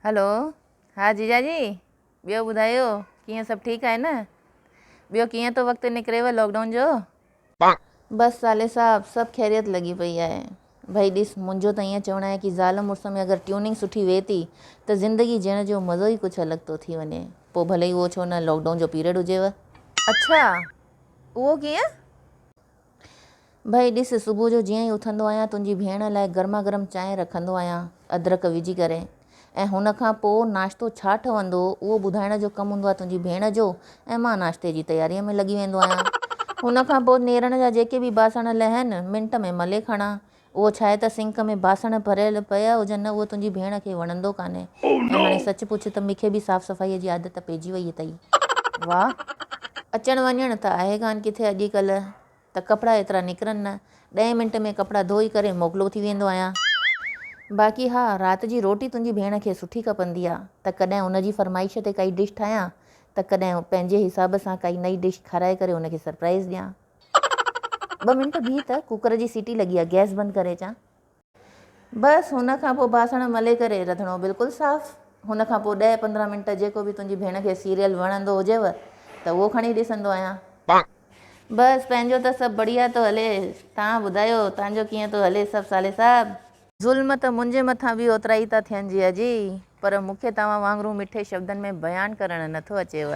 Hello. हाँ जीजाजी, ॿियो ॿुधायो कीअं सभु ठीकु आहे न? ॿियो कीअं तो वक़्तु निकिरेव लॉकडाउन जो? बसि साले साहब सभु ख़ैरियत लॻी पई आहे। भई ॾिस, मुंहिंजो त ईअं चवणु आहे कि ज़ाल मुड़ुस में अगरि ट्यूनिंग सुठी वेहे थी त ज़िंदगी जीअण जो मज़ो ई कुझु अलॻि थो थी वञे, पोइ भले ई उहो छो न लॉकडाउन जो पीरियड हुजेव। अच्छा, उहो कीअं? भई ॾिस, सुबुह जो जीअं ई उथंदो आहियां तुंहिंजी भेण लाइ गर्मा गर्म चांहि रखंदो आहियां अदरक विझी करे, ऐं हुन खां पोइ नाश्तो छा ठहंदो उहो ॿुधाइण जो कमु हूंदो आहे तुंहिंजी भेण जो, ऐं मां नाश्ते जी तयारीअ में लॻी वेंदो आहियां। हुन खां पोइ नेरण जा जेके बि बासण लहनि मिंट में मले खणा। उहो छा आहे त सिंक में बासण भरियल पिया हुजनि न, उहो तुंहिंजी भेण खे वणंदो कान्हे। ऐं हाणे सच पुछ त मूंखे बि साफ़ सफ़ाईअ जी आदत पइजी वई अथई। वाह, अचणु वञणु त आहे कान किथे अॼुकल्ह, त कपिड़ा एतिरा निकिरनि न, 10 मिंट में कपिड़ा धोई करे मोकिलो थी वेंदो आहियां। बाक़ी हा, राति जी रोटी तुंहिंजी भेण खे सुठी खपंदी आहे, त कॾहिं उनजी फरमाइश ते काई डिश ठाहियां त कॾहिं पंहिंजे हिसाब सां काई नई डिश खाराए करे उनखे सरप्राइज़ ॾियां। 2 मिंट बीह त कुकर जी सीटी लॻी आहे, गैस बंदि करे अचां। बसि हुन खां पोइ बासण मले करे रधिणो बिल्कुलु साफ़। हुन खां पोइ 10-15 मिंट जेको बि तुंहिंजी भेण खे सीरियल वणंदो हुजेव त उहो खणी ॾिसंदो आहियां। बसि पंहिंजो त सभु बढ़िया थो हले। तव्हां ॿुधायो तव्हांजो कीअं थो हले सभु साले साहब? ज़ुल्म त मुंहिंजे मथां बि ओतिरा ई था थियनि जीजाजी, पर मूंखे तव्हां वांगुरु मिठे शब्दनि में बयानु करणु नथो अचेव।